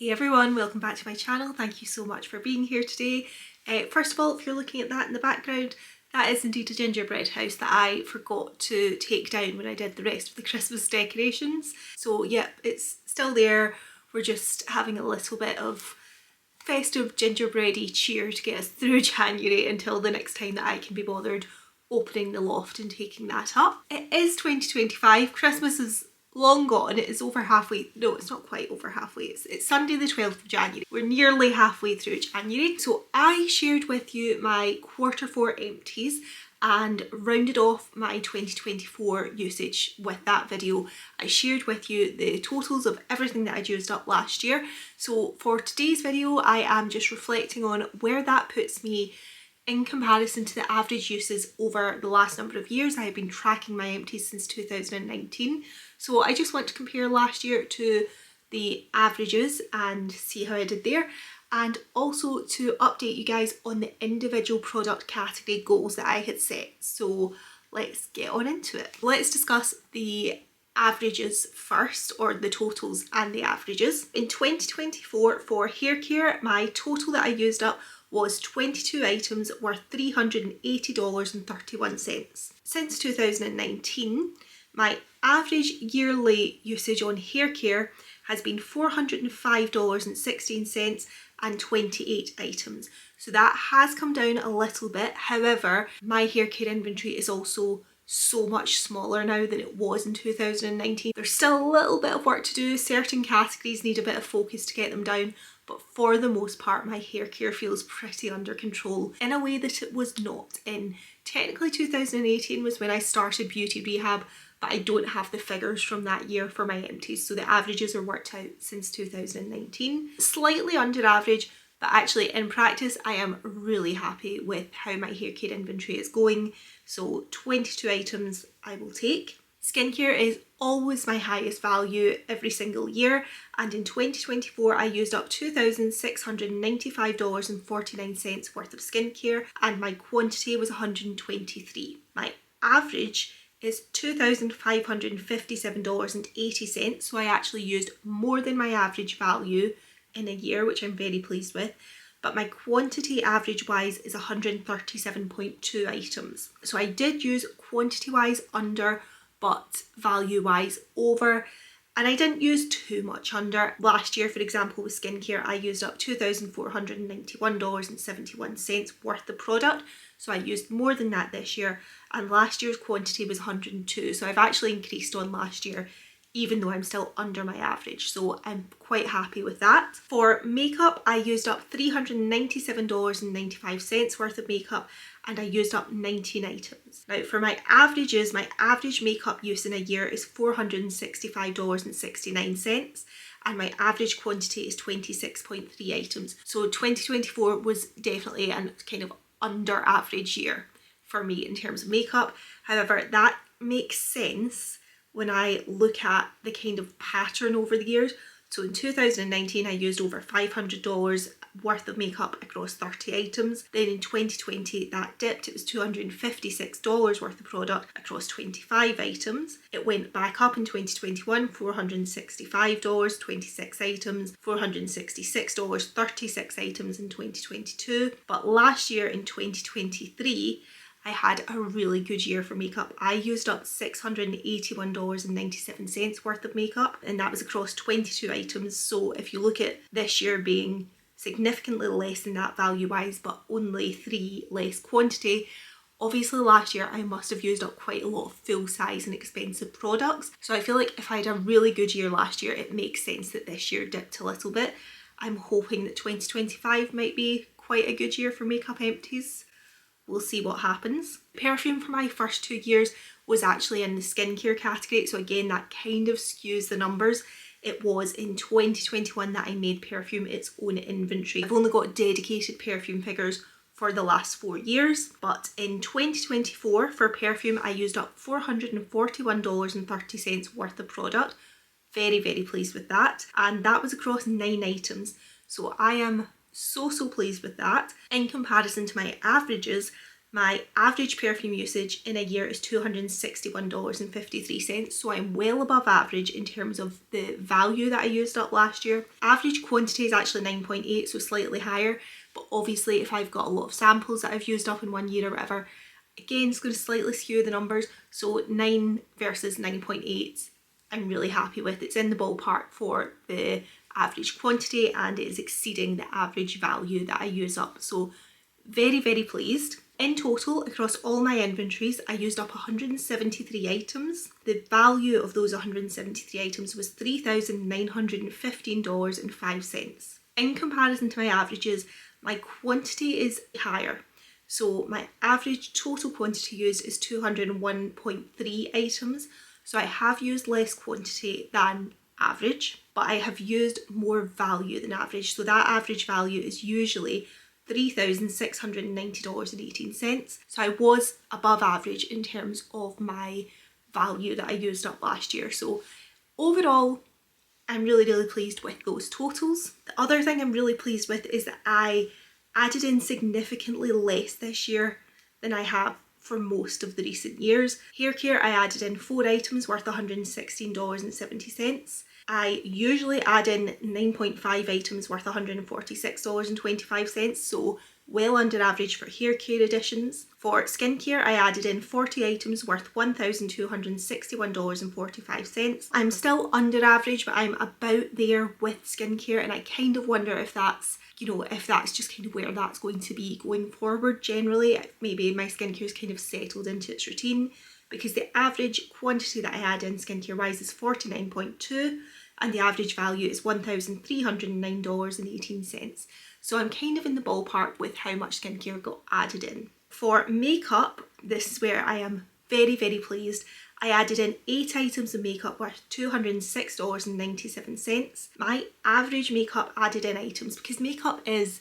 Hey everyone, welcome back to my channel. Thank you so much for being here today. First of all, if you're looking at that in the background, that is indeed a gingerbread house that I forgot to take down when I did the rest of the Christmas decorations. So yep, it's still there. We're just having a little bit of festive gingerbready cheer to get us through January until the next time that I can be bothered opening the loft and taking that up. It is 2025, Christmas is long gone. It is over halfway. No, it's not quite over halfway. It's Sunday the 12th of January. We're nearly halfway through January. So I shared with you my Q4 empties and rounded off my 2024 usage with that video. I shared with you the totals of everything that I'd used up last year. So for today's video, I am just reflecting on where that puts me in comparison to the average uses over the last number of years. I have been tracking my empties since 2019. So I just want to compare last year to the averages and see how I did there. And also to update you guys on the individual product category goals that I had set. So let's get on into it. Let's discuss the averages first, or the totals and the averages. In 2024 for hair care, my total that I used up was 22 items worth $380.31. Since 2019, my average yearly usage on hair care has been $405.16 and 28 items. So that has come down a little bit. However, my hair care inventory is also so much smaller now than it was in 2019. There's still a little bit of work to do. Certain categories need a bit of focus to get them down, but for the most part my hair care feels pretty under control in a way that it was not in. Technically 2018 was when I started Beauty Rehab, but I don't have the figures from that year for my empties, so the averages are worked out since 2019. Slightly under average, but actually in practice I am really happy with how my hair care inventory is going. So 22 items I will take. Skincare is always my highest value every single year, and in 2024 I used up $2,695.49 worth of skincare and my quantity was 123. My average is $2,557.80, so I actually used more than my average value in a year, which I'm very pleased with. But my quantity average wise is 137.2 items. So I did use quantity wise under, but value wise over, and I didn't use too much under. Last year, for example, with skincare, I used up $2,491.71 worth of product. So I used more than that this year, and last year's quantity was 102. So I've actually increased on last year, even though I'm still under my average. So I'm quite happy with that. For makeup, I used up $397.95 worth of makeup and I used up 19 items. Now for my averages, my average makeup use in a year is $465.69 and my average quantity is 26.3 items. So 2024 was definitely a kind of under average year for me in terms of makeup. However, that makes sense when I look at the kind of pattern over the years. So in 2019 I used over $500 worth of makeup across 30 items. Then in 2020 that dipped, it was $256 worth of product across 25 items. It went back up in 2021, $465, 26 items, $466, 36 items in 2022. But last year in 2023 I had a really good year for makeup. I used up $681.97 worth of makeup and that was across 22 items. So if you look at this year being significantly less than that value wise, but only 3 less quantity, obviously last year I must have used up quite a lot of full size and expensive products. So I feel like if I had a really good year last year, it makes sense that this year dipped a little bit. I'm hoping that 2025 might be quite a good year for makeup empties. We'll see what happens. Perfume for my first 2 years was actually in the skincare category, so again that kind of skews the numbers. It was in 2021 that I made perfume its own inventory. I've only got dedicated perfume figures for the last 4 years, but in 2024 for perfume I used up $441.30 worth of product. Very pleased with that, and that was across 9 items. So I am so pleased with that. In comparison to my averages, My average perfume usage in a year is $261.53, so I'm well above average in terms of the value that I used up last year. Average quantity is actually 9.8, so slightly higher, but obviously if I've got a lot of samples that I've used up in 1 year or whatever, again it's going to slightly skew the numbers, so 9 versus 9.8 I'm really happy with. It's in the ballpark for the average quantity and it is exceeding the average value that I use up, so very, very pleased. In total, across all my inventories, I used up 173 items. The value of those 173 items was $3,915.05. In comparison to my averages, my quantity is higher. So my average total quantity used is 201.3 items. So I have used less quantity than average, but I have used more value than average. So that average value is usually $3,690.18. So I was above average in terms of my value that I used up last year. So overall, I'm really, really pleased with those totals. The other thing I'm really pleased with is that I added in significantly less this year than I have for most of the recent years. Hair care, I added in 4 items worth $116.70. I usually add in 9.5 items worth $146.25, so well under average for hair care additions. For skincare, I added in 40 items worth $1,261.45. I'm still under average, but I'm about there with skincare, and I kind of wonder if that's, you know, if that's just kind of where that's going to be going forward generally. Maybe my skincare is kind of settled into its routine, because the average quantity that I add in skincare wise is 49.2 and the average value is $1,309.18. So I'm kind of in the ballpark with how much skincare got added in. For makeup, this is where I am very, very pleased. I added in 8 items of makeup worth $206.97. My average makeup added in items, because makeup is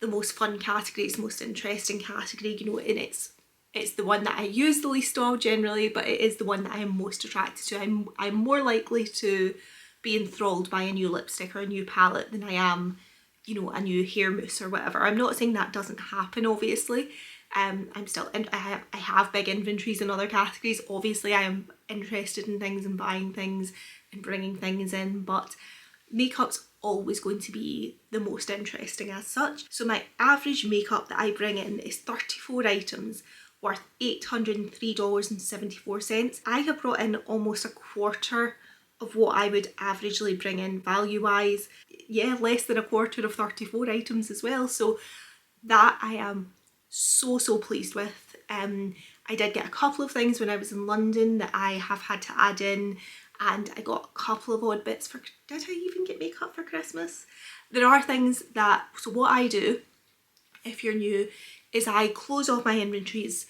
the most fun category, it's the most interesting category, you know, and it's the one that I use the least of generally, but it is the one that I am most attracted to. I'm more likely to be enthralled by a new lipstick or a new palette than I am, you know, a new hair mousse or whatever. I'm not saying that doesn't happen, obviously. I'm still, I have big inventories in other categories. Obviously, I am interested in things and buying things and bringing things in, but makeup's always going to be the most interesting as such. So my average makeup that I bring in is 34 items worth $803.74. I have brought in almost a quarter of what I would averagely bring in value wise. Yeah, less than a quarter of 34 items as well. So that I am so pleased with. I did get a couple of things when I was in London that I have had to add in, and I got a couple of odd bits for, did I even get makeup for Christmas? There are things that, so what I do, if you're new, is I close off my inventories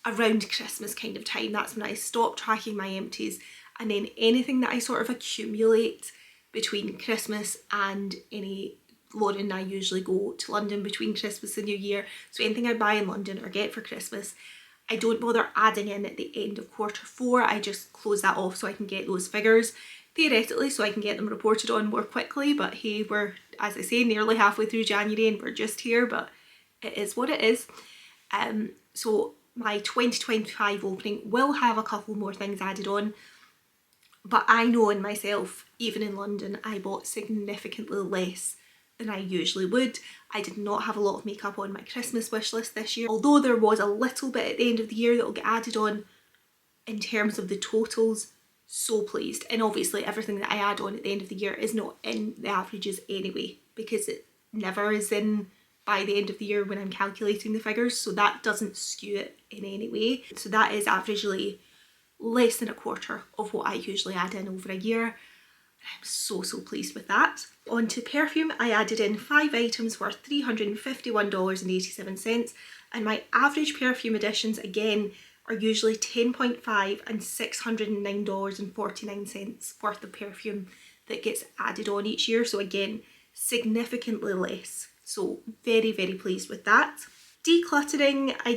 around Christmas kind of time. That's when I stop tracking my empties, and then anything that I sort of accumulate between Christmas and any, Lauren and I usually go to London between Christmas and New Year, so anything I buy in London or get for Christmas, I don't bother adding in at the end of Q4. I just close that off so I can get those figures, theoretically, so I can get them reported on more quickly. But hey, we're, as I say, nearly halfway through January and we're just here, but it is what it is. So my 2025 opening will have a couple more things added on, but I know in myself, even in London, I bought significantly less than I usually would. I did not have a lot of makeup on my Christmas wish list this year, although there was a little bit at the end of the year that will get added on. In terms of the totals, so pleased. And obviously everything that I add on at the end of the year is not in the averages anyway, because it never is in by the end of the year when I'm calculating the figures, so that doesn't skew it in any way. So that is averagely less than a quarter of what I usually add in over a year. I'm so pleased with that. On to perfume, I added in 5 items worth $351.87, and my average perfume additions again are usually 10.5 and $609.49 worth of perfume that gets added on each year. So again, significantly less. So very pleased with that. Decluttering, I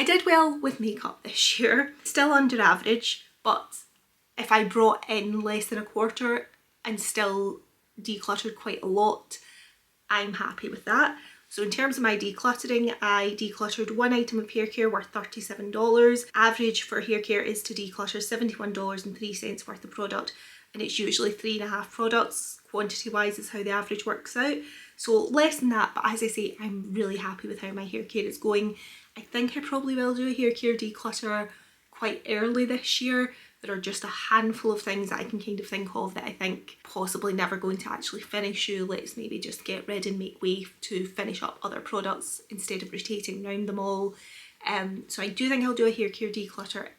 did well with makeup this year. Still under average, but if I brought in less than a quarter and still decluttered quite a lot, I'm happy with that. So in terms of my decluttering, I decluttered one item of hair care worth $37. Average for hair care is to declutter $71.03 worth of product, and it's usually 3.5 products. Quantity wise is how the average works out. So less than that, but as I say, I'm really happy with how my hair care is going. I think I probably will do a hair care declutter quite early this year. There are just a handful of things that I can kind of think of that I think possibly never going to actually finish you. Let's maybe just get rid and make way to finish up other products instead of rotating around them all. So I do think I'll do a hair care declutter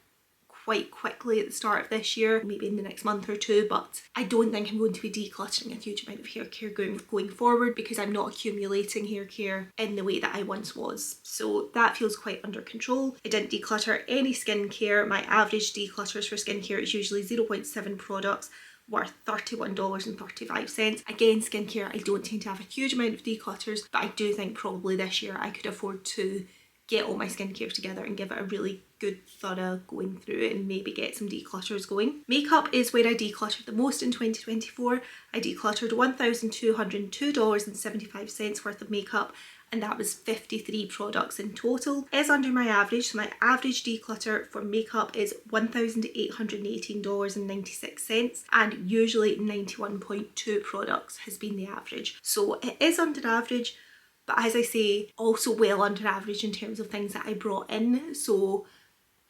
quite quickly at the start of this year, maybe in the next month or two, but I don't think I'm going to be decluttering a huge amount of hair care going forward because I'm not accumulating hair care in the way that I once was. So that feels quite under control. I didn't declutter any skincare. My average declutters for skincare is usually 0.7 products worth $31.35. Again, skincare, I don't tend to have a huge amount of declutters, but I do think probably this year I could afford to get all my skincare together and give it a really good thorough going through it and maybe get some declutters going. Makeup is where I decluttered the most in 2024. I decluttered $1,202.75 worth of makeup, and that was 53 products in total. It is under my average, so my average declutter for makeup is $1,818.96, and usually 91.2 products has been the average. So it is under average, but as I say, also well under average in terms of things that I brought in. So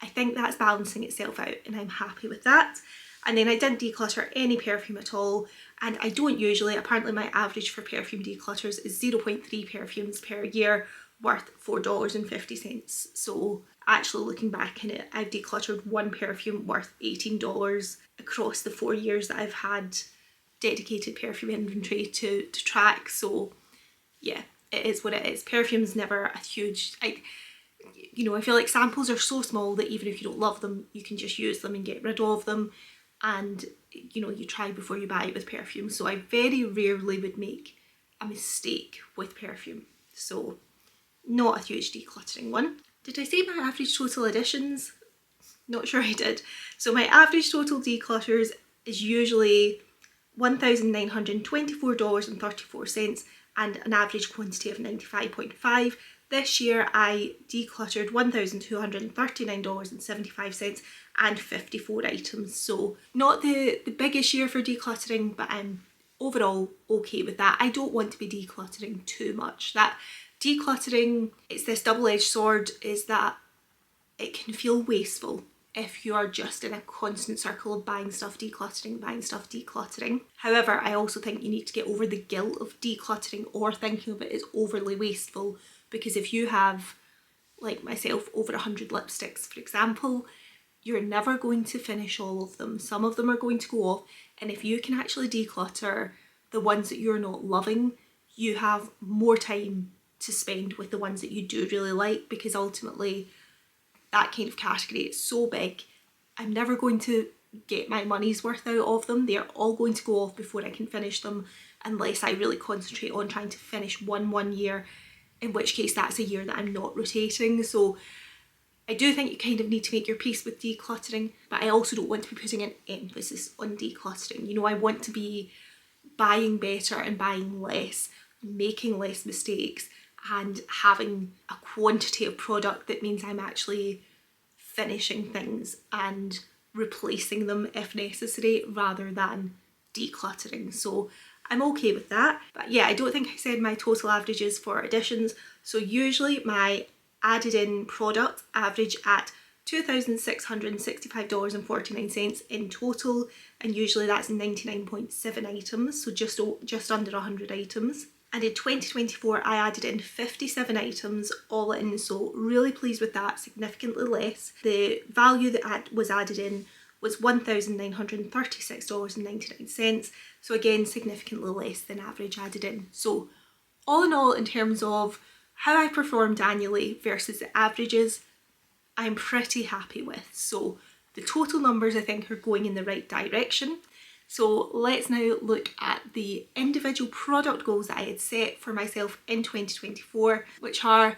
I think that's balancing itself out and I'm happy with that. And then I didn't declutter any perfume at all, and I don't usually. Apparently my average for perfume declutters is 0.3 perfumes per year worth $4.50. So actually looking back in it, I've decluttered one perfume worth $18 across the 4 years that I've had dedicated perfume inventory to track. So yeah, it is what it is. Perfume's never a huge, I feel like samples are so small that even if you don't love them, you can just use them and get rid of them. And you try before you buy it with perfume. So I very rarely would make a mistake with perfume. So not a huge decluttering one. Did I say my average total additions? Not sure I did. So my average total declutters is usually $1,924.34 and an average quantity of 95.5. This year I decluttered $1,239.75 and 54 items. So not the biggest year for decluttering, but I'm overall okay with that. I don't want to be decluttering too much. That decluttering, it's this double-edged sword, is that it can feel wasteful if you are just in a constant circle of buying stuff, decluttering. However, I also think you need to get over the guilt of decluttering or thinking of it as overly wasteful, because if you have, like myself, over 100 lipsticks, for example, you're never going to finish all of them. Some of them are going to go off, and if you can actually declutter the ones that you're not loving, you have more time to spend with the ones that you do really like, because ultimately that kind of category is so big, I'm never going to get my money's worth out of them. They're all going to go off before I can finish them, unless I really concentrate on trying to finish one year, in which case that's a year that I'm not rotating. So I do think you kind of need to make your peace with decluttering, but I also don't want to be putting an emphasis on decluttering. I want to be buying better and buying less, making less mistakes, and having a quantity of product that means I'm actually finishing things and replacing them if necessary, rather than decluttering. So I'm okay with that. But yeah, I don't think I said my total averages for additions. So usually my added in product average at $2,665.49 in total, and usually that's 99.7 items, so just under 100 items. And in 2024 I added in 57 items all in, so really pleased with that, significantly less. The value that was added in was $1,936.99, so again significantly less than average added in. So all in all, in terms of how I performed annually versus the averages, I'm pretty happy with. So the total numbers I think are going in the right direction. So let's now look at the individual product goals that I had set for myself in 2024, which are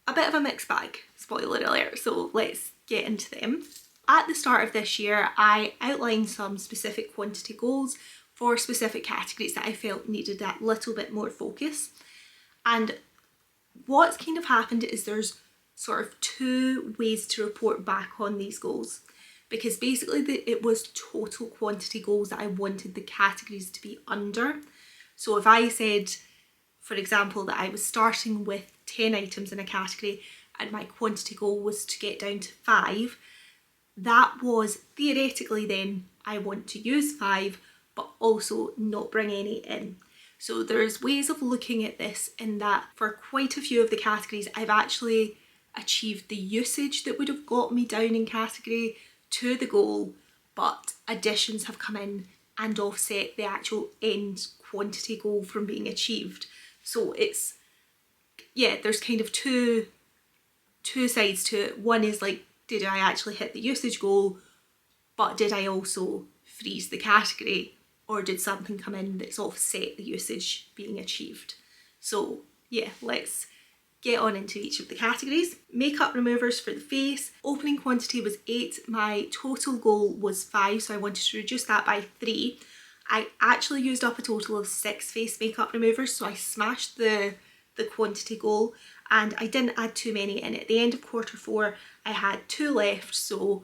a bit of a mixed bag, spoiler alert, so let's get into them. At the start of this year, I outlined some specific quantity goals for specific categories that I felt needed that little bit more focus. And What's kind of happened is there's sort of two ways to report back on these goals, because basically it was total quantity goals that I wanted the categories to be under. So if I said, for example, that I was starting with 10 items in a category and my quantity goal was to get down to 5, that was theoretically then I want to use 5 but also not bring any in. So there's ways of looking at this in that for quite a few of the categories I've actually achieved the usage that would have got me down in category to the goal, but additions have come in and offset the actual end quantity goal from being achieved. So it's, yeah, there's kind of two sides to it. One is like, did I actually hit the usage goal, but did I also freeze the category, or did something come in that's offset the usage being achieved? So yeah, let's get on into each of the categories. Makeup removers for the face, opening quantity was 8, my total goal was 5, so I wanted to reduce that by 3. I actually used up a total of 6 face makeup removers, so I smashed the quantity goal, and I didn't add too many in. At the end of quarter 4 I had 2 left, so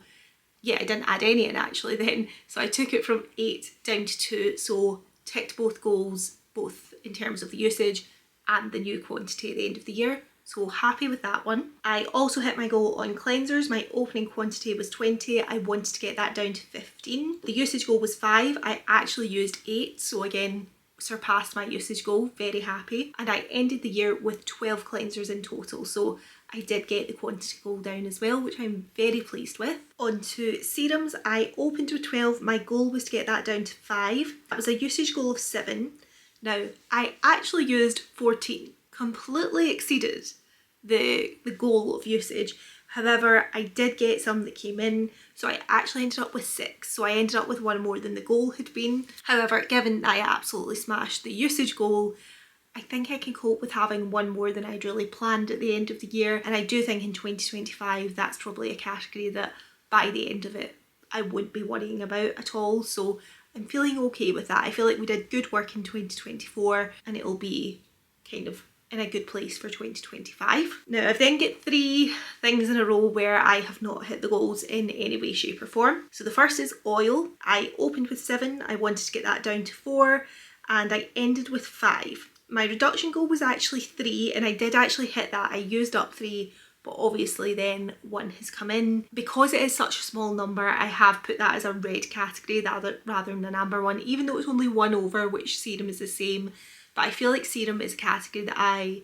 yeah, I didn't add any in actually then. So I took it from 8 down to 2, so ticked both goals, both in terms of the usage and the new quantity at the end of the year. So happy with that one. I also hit my goal on cleansers. My opening quantity was 20. I wanted to get that down to 15. The usage goal was 5. I actually used 8. So again, surpassed my usage goal, very happy. And I ended the year with 12 cleansers in total. So I did get the quantity goal down as well, which I'm very pleased with. On to serums, I opened with 12. My goal was to get that down to 5. That was a usage goal of 7. Now, I actually used 14, completely exceeded the goal of usage. However, I did get some that came in, so I actually ended up with 6. So I ended up with 1 more than the goal had been. However, given that I absolutely smashed the usage goal, I think I can cope with having 1 more than I'd really planned at the end of the year. And I do think in 2025, that's probably a category that by the end of it, I wouldn't be worrying about at all. So I'm feeling okay with that. I feel like we did good work in 2024 and it'll be kind of in a good place for 2025. Now I've then got 3 things in a row where I have not hit the goals in any way, shape or form. So the first is oil. I opened with 7, I wanted to get that down to 4 and I ended with 5. My reduction goal was actually 3 and I did actually hit that. I used up 3, but obviously then 1 has come in. Because it is such a small number, I have put that as a red category rather than an amber one, even though it's only 1 over, which serum is the same. But I feel like serum is a category that I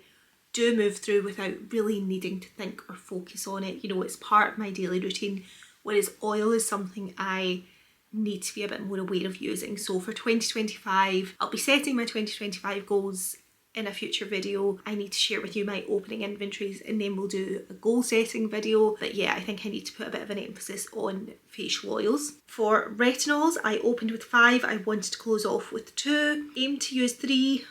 do move through without really needing to think or focus on it. You know, it's part of my daily routine, whereas oil is something I need to be a bit more aware of using. So for 2025, I'll be setting my 2025 goals in a future video. I need to share with you my opening inventories and then we'll do a goal setting video. But yeah, I think I need to put a bit of an emphasis on facial oils. For retinols, I opened with 5. I wanted to close off with 2. Aimed to use 3.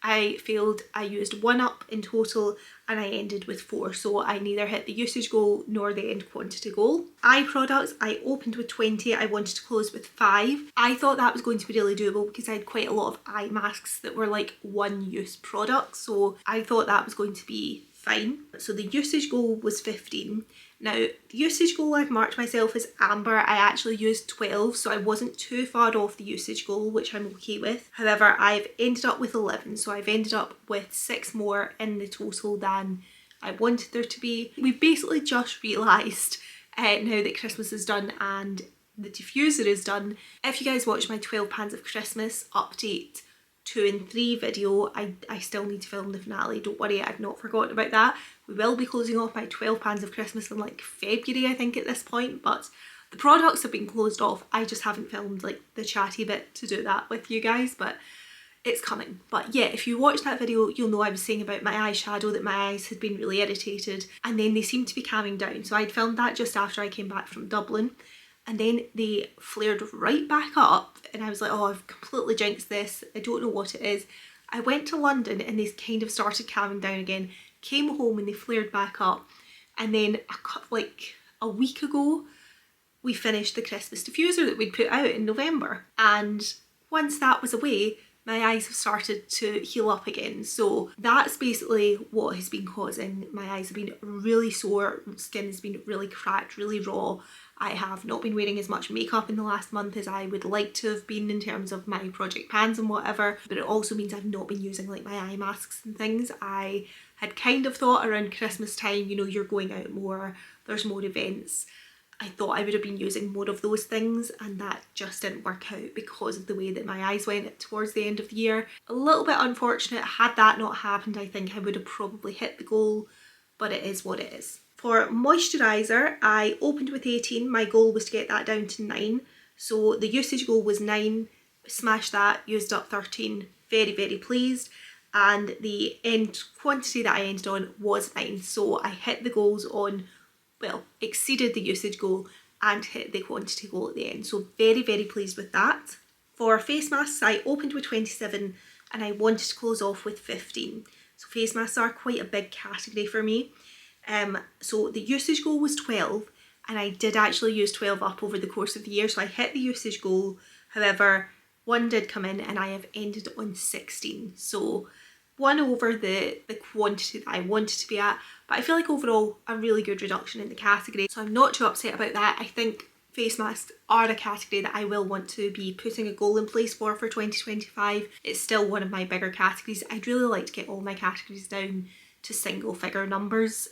I failed. I used 1 up in total and I ended with 4, so I neither hit the usage goal nor the end quantity goal. Eye products, I opened with 20, I wanted to close with 5. I thought that was going to be really doable because I had quite a lot of eye masks that were like one-use products, so I thought that was going to be fine. So the usage goal was 15. Now, the usage goal I've marked myself as amber. I actually used 12, so I wasn't too far off the usage goal, which I'm okay with. However, I've ended up with 11, so I've ended up with 6 more in the total than I wanted there to be. We've basically just realised now that Christmas is done and the diffuser is done. If you guys watch my 12 pans of Christmas update 2 and 3 video, I still need to film the finale. Don't worry, I've not forgotten about that. We will be closing off my 12 pans of Christmas in like February, I think, at this point, but the products have been closed off. I just haven't filmed like the chatty bit to do that with you guys, but it's coming. But yeah, if you watch that video, you'll know I was saying about my eyeshadow that my eyes had been really irritated and then they seemed to be calming down. So I'd filmed that just after I came back from Dublin. And then they flared right back up and I was like, oh, I've completely jinxed this. I don't know what it is. I went to London and they kind of started calming down again, came home and they flared back up. And then like a week ago, we finished the Christmas diffuser that we'd put out in November. And once that was away, my eyes have started to heal up again. So that's basically what has been causing. My eyes have been really sore, skin has been really cracked, really raw. I have not been wearing as much makeup in the last month as I would like to have been in terms of my project pans and whatever, but it also means I've not been using like my eye masks and things. I had kind of thought around Christmas time, you know, you're going out more, there's more events. I thought I would have been using more of those things, and that just didn't work out because of the way that my eyes went towards the end of the year. A little bit unfortunate. Had that not happened, I think I would have probably hit the goal, but it is what it is. For moisturiser, I opened with 18. My goal was to get that down to 9. So the usage goal was 9, smashed that, used up 13. Very, very pleased. And the end quantity that I ended on was 9. So I hit the goals on, well, exceeded the usage goal and hit the quantity goal at the end. So very, very pleased with that. For face masks, I opened with 27 and I wanted to close off with 15. So face masks are quite a big category for me. So the usage goal was 12 and I did actually use 12 up over the course of the year. So I hit the usage goal. However, one did come in and I have ended on 16. So one over the quantity that I wanted to be at, but I feel like overall a really good reduction in the category. So I'm not too upset about that. I think face masks are a category that I will want to be putting a goal in place for 2025. It's still one of my bigger categories. I'd really like to get all my categories down to single figure numbers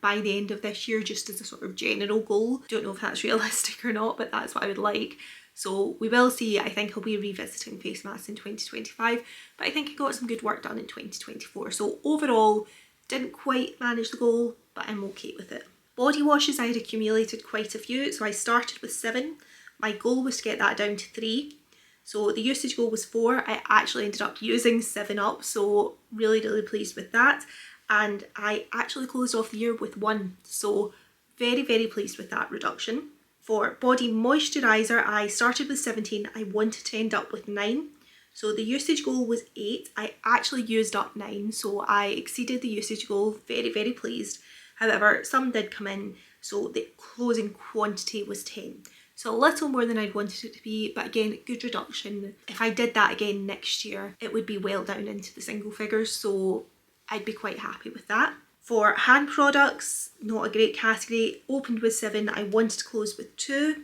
by the end of this year, just as a sort of general goal. Don't know if that's realistic or not, but that's what I would like. So we will see. I think I'll be revisiting face masks in 2025, but I think I got some good work done in 2024. So overall, didn't quite manage the goal, but I'm okay with it. Body washes, I had accumulated quite a few. So I started with 7. My goal was to get that down to 3. So the usage goal was 4. I actually ended up using 7 up, so really, really pleased with that. And I actually closed off the year with 1. So very, very pleased with that reduction. For body moisturiser, I started with 17. I wanted to end up with 9. So the usage goal was 8. I actually used up 9, so I exceeded the usage goal. Very, very pleased. However, some did come in, so the closing quantity was 10. So a little more than I'd wanted it to be, but again, good reduction. If I did that again next year, it would be well down into the single figures, so I'd be quite happy with that. For hand products, not a great category. Opened with 7, I wanted to close with 2.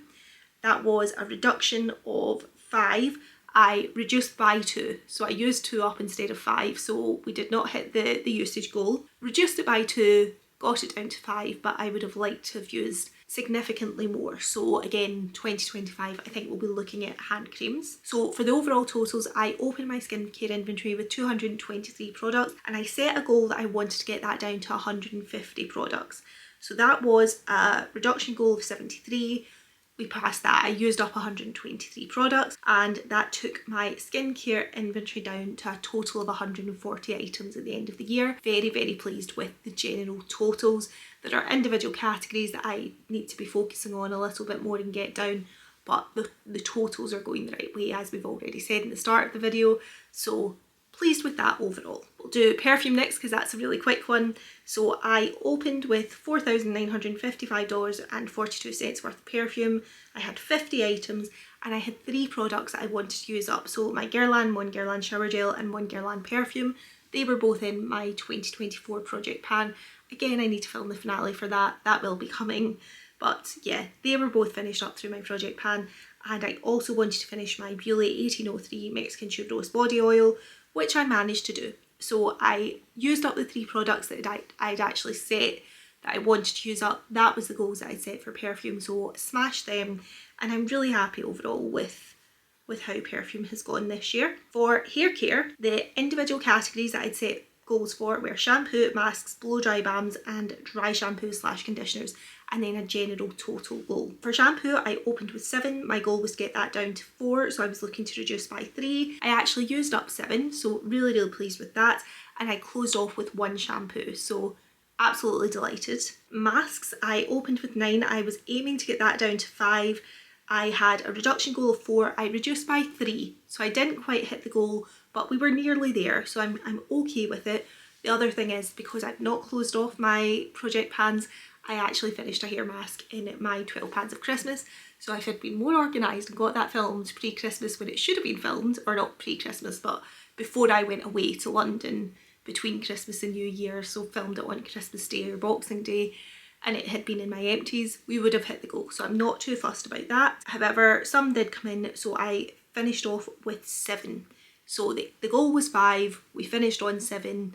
That was a reduction of 5. I reduced by 2, so I used 2 up instead of 5, so we did not hit the usage goal. Reduced it by 2, got it down to 5, but I would have liked to have used significantly more. So again, 2025, I think we'll be looking at hand creams. So for the overall totals, I opened my skincare inventory with 223 products, and I set a goal that I wanted to get that down to 150 products. So that was a reduction goal of 73. We passed that. I used up 123 products, and that took my skincare inventory down to a total of 140 items at the end of the year. Very, very pleased with the general totals. There are individual categories that I need to be focusing on a little bit more and get down, but the totals are going the right way, as we've already said in the start of the video. So pleased with that overall. We'll do perfume next because that's a really quick one. So I opened with $4,955.42 worth of perfume. I had 50 items and I had 3 products that I wanted to use up. So my Guerlain, one Guerlain shower gel and one Guerlain perfume. They were both in my 2024 project pan. Again, I need to film the finale for that. That will be coming. But yeah, they were both finished up through my project pan. And I also wanted to finish my Beauty 1803 Mexican Churros body oil, which I managed to do. So I used up the 3 products that I'd actually set that I wanted to use up. That was the goals that I set for perfume, so smashed them, and I'm really happy overall with how perfume has gone this year. For hair care, the individual categories that I'd set goals for were shampoo, masks, blow dry balms and dry shampoos / conditioners, and then a general total goal. For shampoo, I opened with 7. My goal was to get that down to 4, so I was looking to reduce by 3. I actually used up 7, so really, really pleased with that, and I closed off with 1 shampoo, so absolutely delighted. Masks, I opened with 9. I was aiming to get that down to 5. I had a reduction goal of 4. I reduced by 3, so I didn't quite hit the goal, but we were nearly there, so I'm okay with it. The other thing is, because I've not closed off my project pans, I actually finished a hair mask in my 12 pans of Christmas. So if I'd been more organised and got that filmed pre-Christmas when it should have been filmed, or not pre-Christmas, but before I went away to London between Christmas and New Year, so filmed it on Christmas Day or Boxing Day, and it had been in my empties, we would have hit the goal. So I'm not too fussed about that. However, some did come in, so I finished off with 7. So the goal was 5, we finished on 7.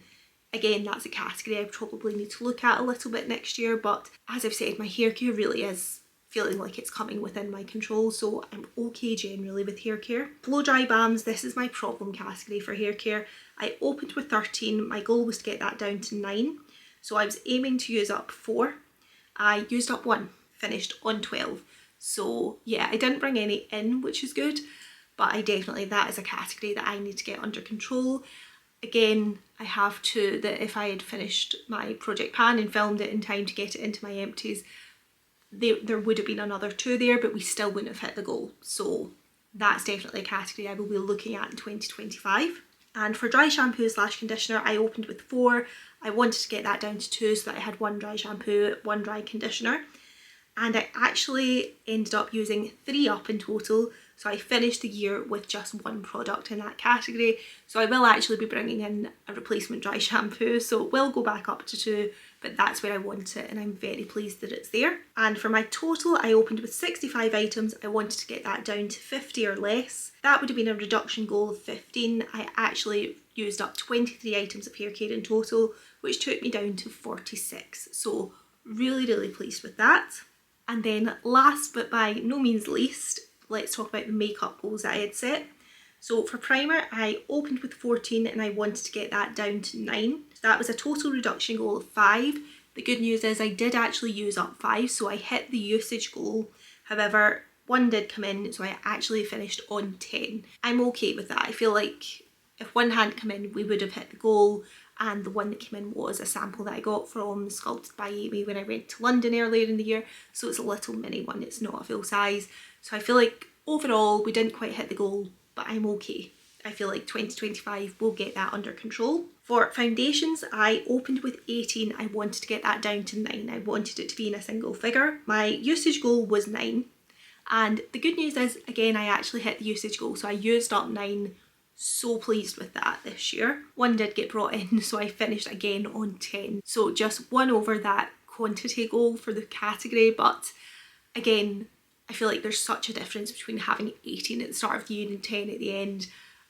Again, that's a category I probably need to look at a little bit next year, but as I've said, my hair care really is feeling like it's coming within my control, so I'm okay generally with hair care. Blow dry balms, this is my problem category for hair care. I opened with 13, my goal was to get that down to 9, so I was aiming to use up 4. I used up 1, finished on 12. So yeah, I didn't bring any in, which is good, but that is a category that I need to get under control. Again, I have to, that if I had finished my project pan and filmed it in time to get it into my empties, there would have been another 2 there, but we still wouldn't have hit the goal. So that's definitely a category I will be looking at in 2025. And for dry shampoo / conditioner, I opened with 4. I wanted to get that down to 2 so that I had 1 dry shampoo, 1 dry conditioner. And I actually ended up using 3 up in total. So I finished the year with just 1 product in that category. So I will actually be bringing in a replacement dry shampoo. So it will go back up to 2, but that's where I want it, and I'm very pleased that it's there. And for my total, I opened with 65 items. I wanted to get that down to 50 or less. That would have been a reduction goal of 15. I actually used up 23 items of hair care in total, which took me down to 46. So really, really pleased with that. And then last but by no means least, let's talk about the makeup goals that I had set. So for primer, I opened with 14 and I wanted to get that down to 9. So that was a total reduction goal of 5. The good news is I did actually use up 5, so I hit the usage goal. However, 1 did come in, so I actually finished on 10. I'm okay with that. I feel like if 1 hadn't come in, we would have hit the goal. And the one that came in was a sample that I got from Sculpted by Amy when I went to London earlier in the year. So it's a little mini one, it's not a full size. So I feel like overall we didn't quite hit the goal, but I'm okay. I feel like 2025 will get that under control. For foundations, I opened with 18. I wanted to get that down to 9. I wanted it to be in a single figure. My usage goal was 9. And the good news is, again, I actually hit the usage goal. So I used up 9. So pleased with that this year. 1 did get brought in, so I finished again on 10. So just 1 over that quantity goal for the category, but again, I feel like there's such a difference between having 18 at the start of the year and 10 at the end.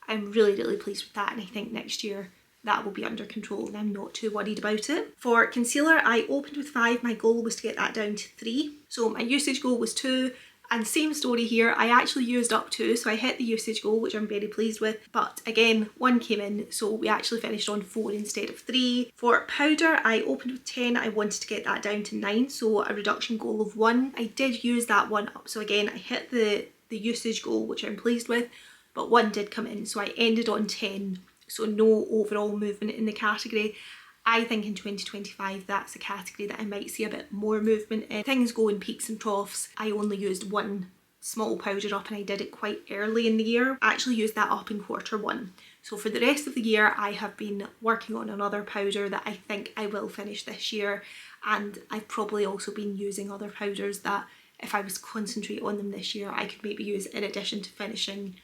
I'm really, really pleased with that, and I think next year that will be under control and I'm not too worried about it. For concealer, I opened with 5. My goal was to get that down to 3. So my usage goal was 2. And same story here, I actually used up 2, so I hit the usage goal, which I'm very pleased with. But again, 1 came in, so we actually finished on 4 instead of 3. For powder, I opened with 10. I wanted to get that down to 9, so a reduction goal of 1. I did use that 1 up, so again, I hit the usage goal, which I'm pleased with, but 1 did come in, so I ended on 10, so no overall movement in the category. I think in 2025 that's a category that I might see a bit more movement in. Things go in peaks and troughs. I only used 1 small powder up and I did it quite early in the year. I actually used that up in Q1. So for the rest of the year I have been working on another powder that I think I will finish this year, and I've probably also been using other powders that if I was to concentrate on them this year I could maybe use in addition to finishing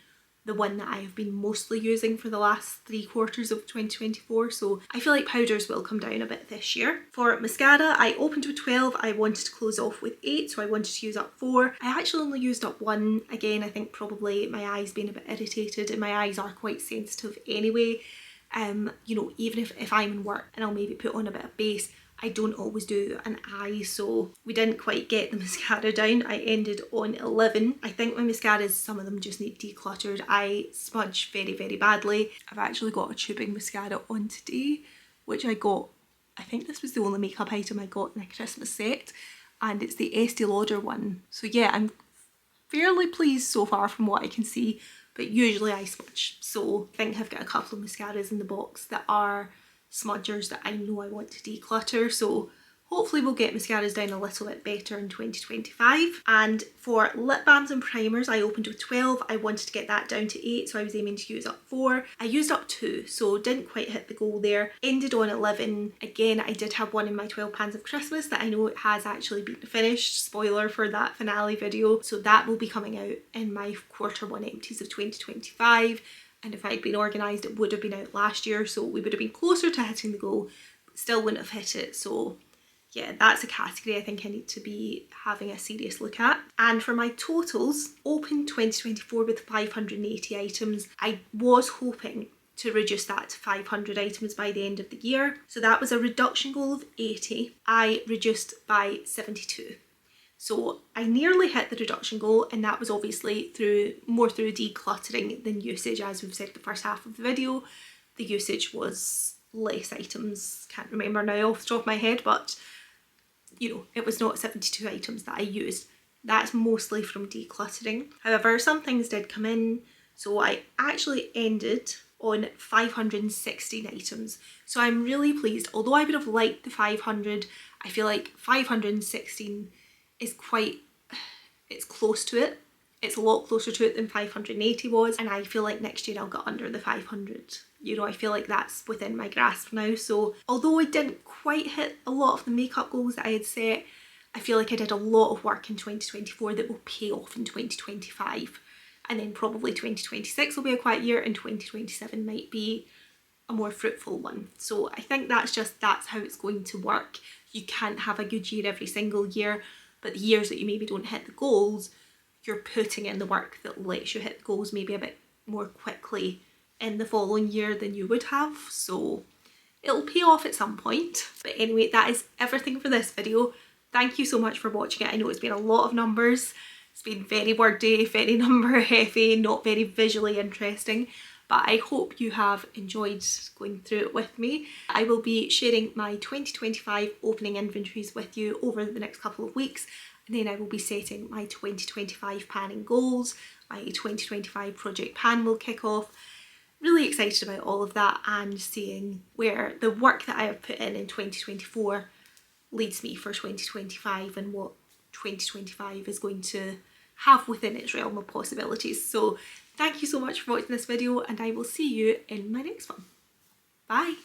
the one that I have been mostly using for the last 3 quarters of 2024, so I feel like powders will come down a bit this year. For mascara, I opened with 12, I wanted to close off with 8, so I wanted to use up 4. I actually only used up 1, again I think probably my eyes being a bit irritated, and my eyes are quite sensitive anyway. You know, even if I'm in work and I'll maybe put on a bit of base, I don't always do an eye, so we didn't quite get the mascara down. I ended on 11. I think my mascaras, some of them just need decluttered. I smudge very, very badly. I've actually got a tubing mascara on today, which I got, I think this was the only makeup item I got in a Christmas set, and it's the Estee Lauder one. So yeah, I'm fairly pleased so far from what I can see, but usually I smudge. So I think I've got a couple of mascaras in the box that are smudgers that I know I want to declutter, so Hopefully we'll get mascaras down a little bit better in 2025. And for lip balms and primers, I opened with 12. I wanted to get that down to 8, so I was aiming to use up 4. I used up 2, so didn't quite hit the goal there. Ended on 11. Again, I did have one in my 12 pans of Christmas that I know it has actually been finished. Spoiler for that finale video. So that will be coming out in my Q1 empties of 2025. And if I'd been organised, it would have been out last year, so we would have been closer to hitting the goal, but still wouldn't have hit it. So yeah, that's a category I think I need to be having a serious look at. And for my totals, opened 2024 with 580 items. I was hoping to reduce that to 500 items by the end of the year. So that was a reduction goal of 80. I reduced by 72. So I nearly hit the reduction goal, and that was obviously more through decluttering than usage, as we've said the first half of the video. The usage was less items, can't remember now off the top of my head, but you know, it was not 72 items that I used. That's mostly from decluttering. However, some things did come in, so I actually ended on 516 items. So I'm really pleased. Although I would have liked the 500, I feel like 516 is it's close to it. It's a lot closer to it than 580 was, and I feel like next year I'll get under the 500. You know, I feel like that's within my grasp now. So although I didn't quite hit a lot of the makeup goals that I had set, I feel like I did a lot of work in 2024 that will pay off in 2025. And then probably 2026 will be a quiet year, and 2027 might be a more fruitful one. So I think that's how it's going to work. You can't have a good year every single year, but the years that you maybe don't hit the goals, you're putting in the work that lets you hit the goals maybe a bit more quickly in the following year than you would have. So it'll pay off at some point. But anyway, that is everything for this video. Thank you so much for watching it. I know it's been a lot of numbers. It's been very wordy, very number heavy, not very visually interesting. But I hope you have enjoyed going through it with me. I will be sharing my 2025 opening inventories with you over the next couple of weeks. And then I will be setting my 2025 panning goals. My 2025 project pan will kick off. Really excited about all of that and seeing where the work that I have put in 2024 leads me for 2025 and what 2025 is going to have within its realm of possibilities. So thank you so much for watching this video, and I will see you in my next one. Bye!